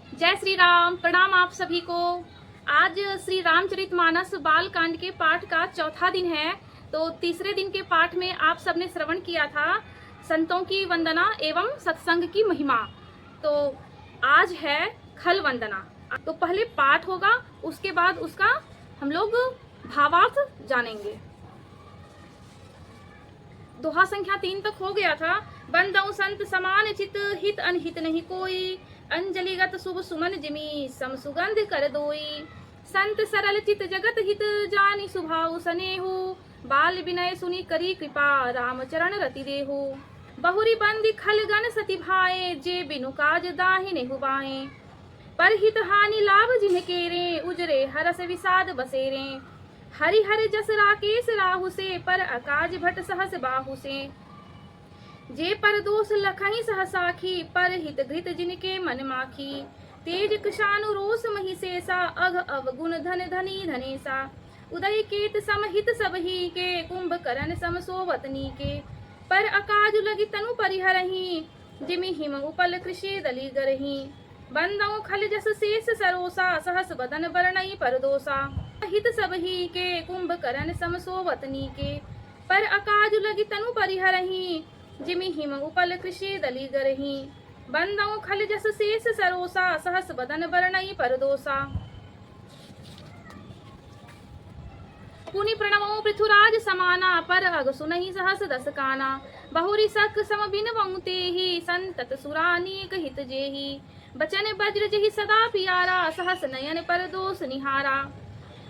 जय श्री राम। प्रणाम आप सभी को। आज श्री रामचरितमानस बाल कांड के पाठ का चौथा दिन है। तो तीसरे दिन के पाठ में आप सबने श्रवण किया था संतों की वंदना एवं सत्संग की महिमा। तो आज है खल वंदना। तो पहले पाठ होगा, उसके बाद उसका हम लोग भावार्थ जानेंगे। दोहा संख्या 3 तक हो गया था। बंदऊ संत समान चित, हित अनहित नहीं कोई, अंजलिगत शुभ सुमन जिमी, सम सुगंध कर दोई। संत सरल चित जगत हित, जानी सुभाव सनेहु, बाल विनय सुनी करी कृपा, राम चरण रति देहु। बहुरी बंदी खल गण सति भाए, जे बिनु काज दाहि हुबाए। पर हित हानि लाभ जिनके रे, उजरे हरस विषाद बसेरे। हरि हरि जस राकेश राहु से, पर अकाज भट सहस बाहु से। जे पर दोष लखही सहसाखी, पर हित घृत जिनके मन माखी। तेज कशानु रोष महिषेषा, अघ अवगुण धन धनी धनेसा। उदय केत समहित सबही के, कुंभकर्ण सम सोवतनी के। पर अकाज लगी तनु परिहरही, जिमि हिम उपल कृषि दली गरही। बंदऊ खल जस शेष सरोसा, सहस बदन बरनई परदोसा। हित सबही के, कुंभकर्ण सम सोवतनी के। पर अकाज लगी तनु परिहरही, जिमि हिम उपल कृषि दली गरही। बंदऊ खल जस शेष सरोसा, सहस बदन बरनई परदोसा। पुनि प्रणवो पृथुराज समाना, पर अग सुनहि सहस दस काना। बहुरी सक सम बिन वंतेहि, संतत सुरानीक हित जेहि। बचन वज्र जेहि सदा पियारा, सहस नयन पर दोष निहारा।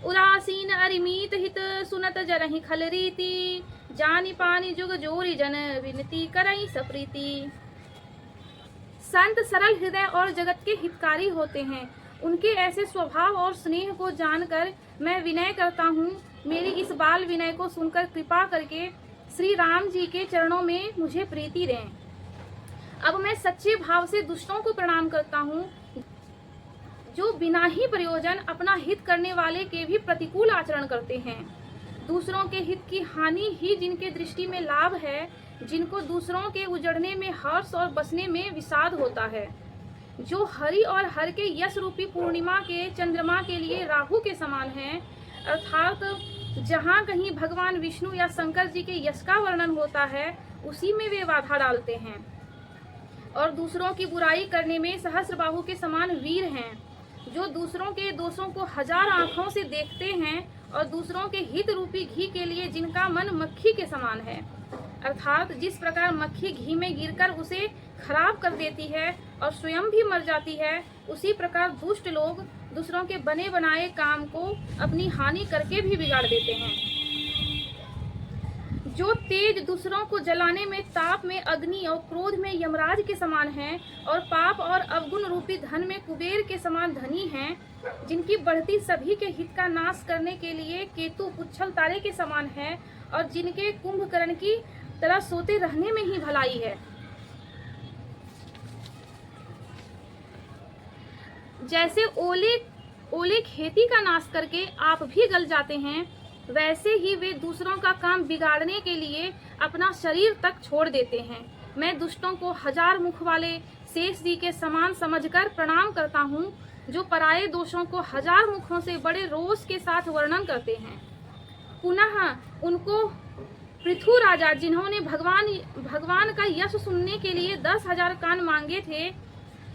उदासीन अरिमीत हित, सुनत जरहि खल रीति। जानि पानी जुग जोरी जन, विनती करई सप्रीति। संत सरल हृदय और जगत के हितकारी होते हैं। उनके ऐसे स्वभाव और स्नेह को जानकर मैं विनय करता हूँ। मेरी इस बाल विनय को सुनकर कृपा करके श्री राम जी के चरणों में मुझे प्रीति दें। अब मैं सच्चे भाव से दुष्टों को प्रणाम करता हूँ, जो बिना ही प्रयोजन अपना हित करने वाले के भी प्रतिकूल आचरण करते हैं। दूसरों के हित की हानि ही जिनके दृष्टि में लाभ है, जिनको दूसरों के उजड़ने में हर्ष और बसने में विषाद होता है। जो हरि और हर के यश रूपी पूर्णिमा के चंद्रमा के लिए राहु के समान हैं, अर्थात जहाँ कहीं भगवान विष्णु या शंकर जी के यश का वर्णन होता है, उसी में वे बाधा डालते हैं। और दूसरों की बुराई करने में सहस्रबाहु के समान वीर हैं, जो दूसरों के दोषों को हजार आंखों से देखते हैं और दूसरों के हित रूपी घी के लिए जिनका मन मक्खी के समान है। अर्थात जिस प्रकार मक्खी घी में गिरकर उसे खराब कर देती है और स्वयं भी मर जाती है, उसी प्रकार दुष्ट लोग दूसरों के बने बनाए काम को अपनी हानि करके भी बिगाड़ देते हैं। जो तेज दूसरों को जलाने में, ताप में अग्नि और क्रोध में यमराज के समान हैं, और पाप और अवगुण रूपी धन में कुबेर के समान धनी हैं, जिनकी बढ़ती सभी के हित का नाश करने के लिए केतु पुच्छल तारे के समान है, और जिनके कुंभकर्ण की तरह सोते रहने में ही भलाई है। जैसे ओले खेती का नाश करके आप भी गल जाते हैं, वैसे ही वे दूसरों का काम बिगाड़ने के लिए अपना शरीर तक छोड़ देते हैं। मैं दुष्टों को हजार मुख वाले शेष जी के समान समझकर प्रणाम करता हूँ, जो पराये दोषों को हजार मुखों से बड़े रोष के साथ वर्णन करते हैं। पुनः उनको पृथु राजा, जिन्होंने भगवान का यश सुनने के लिए 10,000 कान मांगे थे,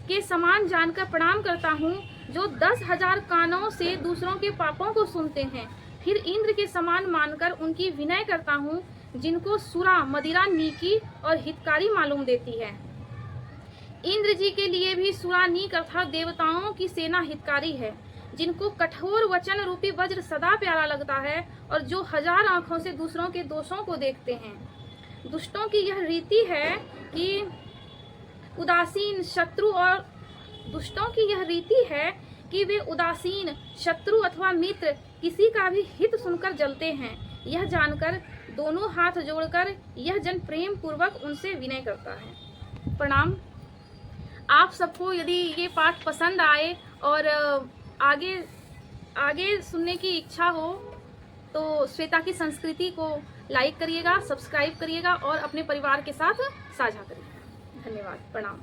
के समान जानकर प्रणाम करता हूँ, जो 10,000 कानों से दूसरों के पापों को सुनते हैं। फिर इंद्र के समान मानकर उनकी विनय करता हूँ, जिनको सुरा मदिरा नीकी और हितकारी मालूम देती है। इंद्र जी के लिए भी सुरा नीक अर्थात देवताओं की सेना हितकारी है, जिनको कठोर वचन रूपी वज्र सदा प्यारा लगता है, और जो हजार आंखों से दूसरों के दोषों को देखते हैं। दुष्टों की यह रीति है कि उदासीन शत्रु और दुष्टों की यह रीति है कि वे उदासीन शत्रु अथवा मित्र किसी का भी हित सुनकर जलते हैं। यह जानकर दोनों हाथ जोड़कर यह जन प्रेम पूर्वक उनसे विनय करता है। प्रणाम। आप सबको यदि ये पाठ पसंद आए और आगे सुनने की इच्छा हो, तो श्वेता की संस्कृति को लाइक करिएगा, सब्सक्राइब करिएगा और अपने परिवार के साथ साझा करिएगा। धन्यवाद। प्रणाम।